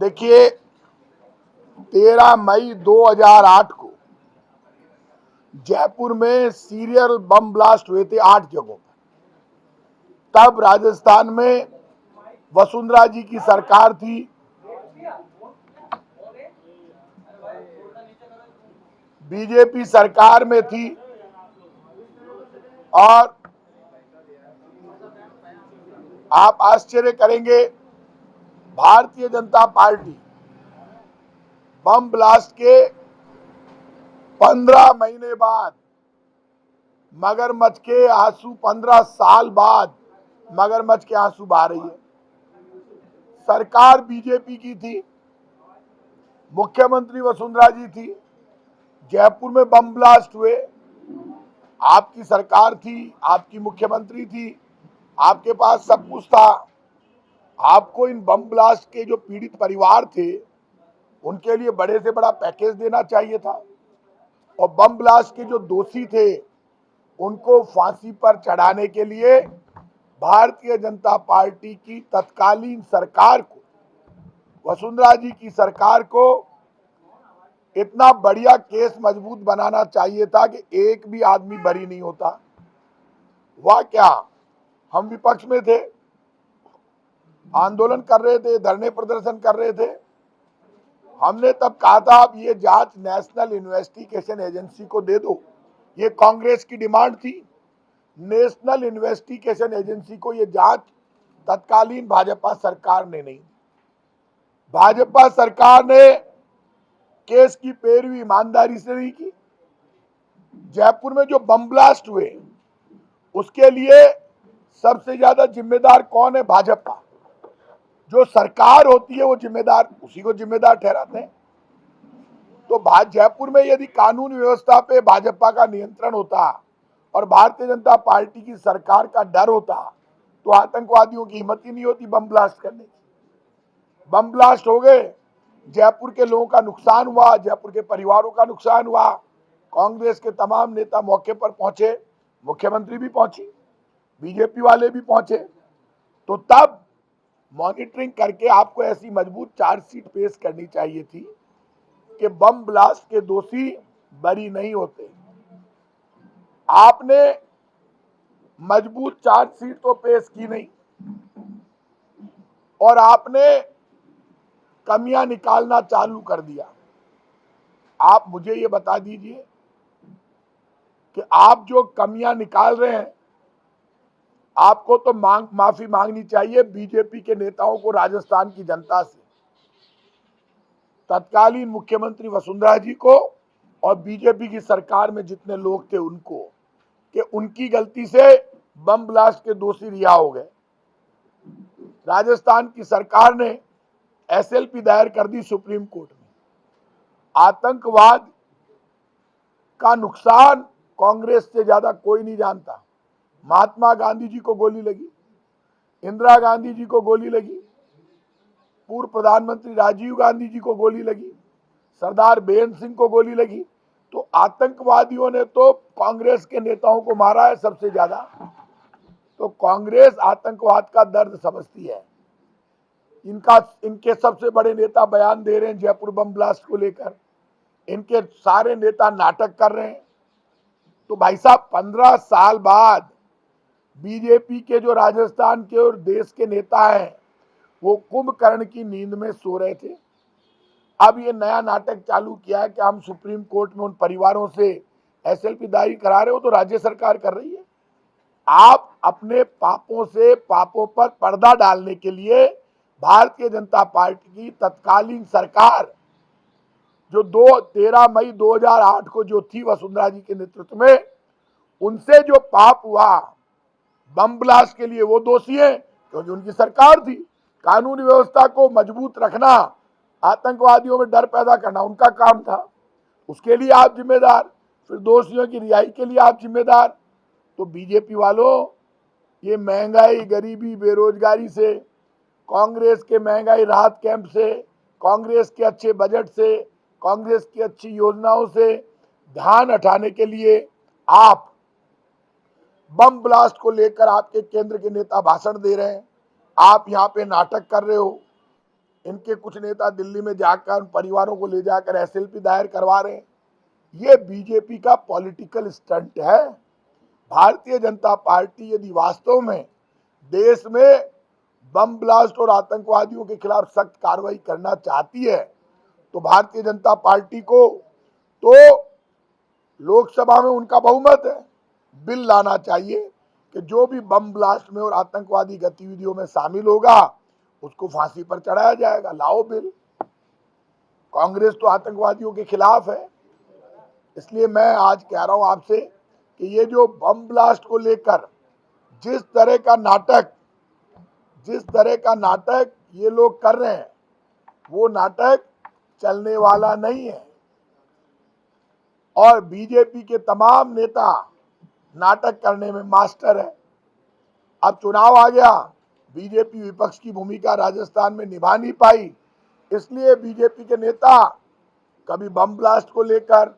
देखिए, 13 मई 2008 को जयपुर में सीरियल बम ब्लास्ट हुए थे 8 जगहों पर। तब राजस्थान में वसुंधरा जी की सरकार थी। बीजेपी सरकार में थी और आप आश्चर्य करेंगे, Bharatiya Janata party bomb blast के 15 महीने बाद, मगरमच्छ के आंसू 15 साल बाद मगरमच्छ के आंसू बहा रही है। सरकार बीजेपी की थी, मुख्यमंत्री वसुंधरा जी थी, जयपुर में बम ब्लास्ट हुए, आपकी सरकार थी, आपकी मुख्यमंत्री थी, आपके पास सब कुछ था। आपको इन बम ब्लास्ट के जो पीड़ित परिवार थे उनके लिए बड़े से बड़ा पैकेज देना चाहिए था, और बम ब्लास्ट के जो दोषी थे उनको फांसी पर चढ़ाने के लिए भारतीय जनता पार्टी की तत्कालीन सरकार को, वसुंधरा जी की सरकार को इतना बढ़िया केस मजबूत बनाना चाहिए था कि एक भी आदमी बरी नहीं होता। वह क्या, हम विपक्ष में थे, आंदोलन कर रहे थे, धरने प्रदर्शन कर रहे थे। हमने तब कहा था अब ये जांच नेशनल इन्वेस्टिगेशन एजेंसी को दे दो। ये कांग्रेस की डिमांड थी। नेशनल इन्वेस्टिगेशन एजेंसी को ये जांच तत्कालीन भाजपा सरकार ने नहीं दी। भाजपा सरकार ने केस की पैरवी ईमानदारी से नहीं की। जयपुर में जो बम ब्लास्ट हुए उसके लिए सबसे ज्यादा जिम्मेदार कौन है? भाजपा। जो सरकार होती है वो जिम्मेदार, उसी को जिम्मेदार ठहराते हैं। तो जयपुर में यदि कानून व्यवस्था पे भाजपा का नियंत्रण होता और भारतीय जनता पार्टी की सरकार का डर होता तो आतंकवादियों की हिम्मत ही नहीं होती बम ब्लास्ट करने की। बम ब्लास्ट हो गए, जयपुर के लोगों का नुकसान हुआ, जयपुर के परिवारों का नुकसान हुआ। कांग्रेस के तमाम नेता मौके पर पहुंचे, मुख्यमंत्री भी पहुंची, बीजेपी वाले भी पहुंचे। तो तब मॉनिटरिंग करके आपको ऐसी मजबूत चार्जशीट पेश करनी चाहिए थी कि बम ब्लास्ट के दोषी बरी नहीं होते। आपने मजबूत चार्जशीट तो पेश की नहीं और आपने कमियां निकालना चालू कर दिया। आप मुझे ये बता दीजिए कि आप जो कमियां निकाल रहे हैं, आपको तो माफी मांगनी चाहिए बीजेपी के नेताओं को, राजस्थान की जनता से, तत्कालीन मुख्यमंत्री वसुंधरा जी को और बीजेपी की सरकार में जितने लोग थे उनको, कि उनकी गलती से बम ब्लास्ट के दोषी रिहा हो गए। राजस्थान की सरकार ने एसएलपी दायर कर दी सुप्रीम कोर्ट में। आतंकवाद का नुकसान कांग्रेस से ज्यादा कोई नहीं जानता। महात्मा गांधी जी को गोली लगी, इंदिरा गांधी जी को गोली लगी, पूर्व प्रधानमंत्री राजीव गांधी जी को गोली लगी, सरदार बेन सिंह को गोली लगी। तो आतंकवादियों ने तो कांग्रेस के नेताओं को मारा है सबसे ज्यादा। तो कांग्रेस आतंकवाद का दर्द समझती है। इनके सबसे बड़े नेता बयान दे रहे हैं जयपुर बम ब्लास्ट को लेकर, इनके सारे नेता नाटक कर रहे हैं। तो भाई साहब, 15 साल बाद बीजेपी के जो राजस्थान के और देश के नेता हैं वो कुंभकर्ण की नींद में सो रहे थे। अब ये नया नाटक चालू किया है कि हम सुप्रीम कोर्ट में उन परिवारों से एसएलपी दायर करा रहे हो, तो राज्य सरकार कर रही है। आप अपने पापों से पापों पर पर्दा डालने के लिए भारतीय जनता पार्टी की तत्कालीन सरकार, जो 13 मई 2008 को जो थी वसुंधरा जी के नेतृत्व में, उनसे जो पाप हुआ बम ब्लास्ट के लिए, वो दोषी है क्योंकि उनकी सरकार थी। कानून व्यवस्था को मजबूत रखना, आतंकवादियों में डर पैदा करना उनका काम था, उसके लिए आप जिम्मेदार, फिर दोषियों की रिहाई के लिए आप जिम्मेदार। तो बीजेपी वालों, ये महंगाई, गरीबी, बेरोजगारी से, कांग्रेस के महंगाई राहत कैंप से, कांग्रेस के अच्छे बजट से, कांग्रेस की अच्छी योजनाओं से ध्यान हटाने के लिए आप बम ब्लास्ट को लेकर आपके केंद्र के नेता भाषण दे रहे हैं, आप यहाँ पे नाटक कर रहे हो। इनके कुछ नेता दिल्ली में जाकर उन परिवारों को ले जाकर एसएलपी दायर करवा रहे हैं। ये बीजेपी का पॉलिटिकल स्टंट है। भारतीय जनता पार्टी यदि वास्तव में देश में बम ब्लास्ट और आतंकवादियों के खिलाफ सख्त कार्रवाई करना चाहती है तो भारतीय जनता पार्टी को तो लोकसभा में उनका बहुमत है, बिल लाना चाहिए कि जो भी बम ब्लास्ट में और आतंकवादी गतिविधियों में शामिल होगा उसको फांसी पर चढ़ाया जाएगा। लाओ बिल। कांग्रेस तो आतंकवादियों के खिलाफ है। इसलिए मैं आज कह रहा हूं आपसे कि ये जो बम ब्लास्ट को लेकर जिस तरह का नाटक ये लोग कर रहे हैं वो नाटक चलने वाला नहीं है। और बीजेपी के तमाम नेता नाटक करने में मास्टर है। अब चुनाव आ गया, बीजेपी विपक्ष की भूमिका राजस्थान में निभा नहीं पाई, इसलिए बीजेपी के नेता कभी बम ब्लास्ट को लेकर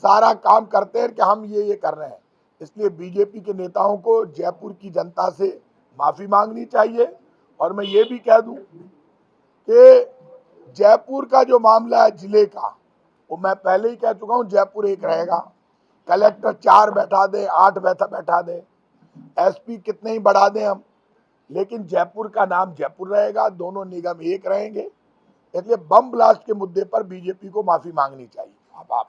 सारा काम करते हैं कि हम ये कर रहे हैं। इसलिए बीजेपी के नेताओं को जयपुर की जनता से माफी मांगनी चाहिए। और मैं ये भी कह दूं कि जयपुर का जो मामला है जिले का, वो मैं पहले ही कह चुका हूं, जयपुर एक रहेगा। कलेक्टर 4 बैठा दे, 8 बैठा दे, एसपी कितने ही बढ़ा दें हम, लेकिन जयपुर का नाम जयपुर रहेगा, दोनों निगम एक रहेंगे। इसलिए बम ब्लास्ट के मुद्दे पर बीजेपी को माफी मांगनी चाहिए। अब आप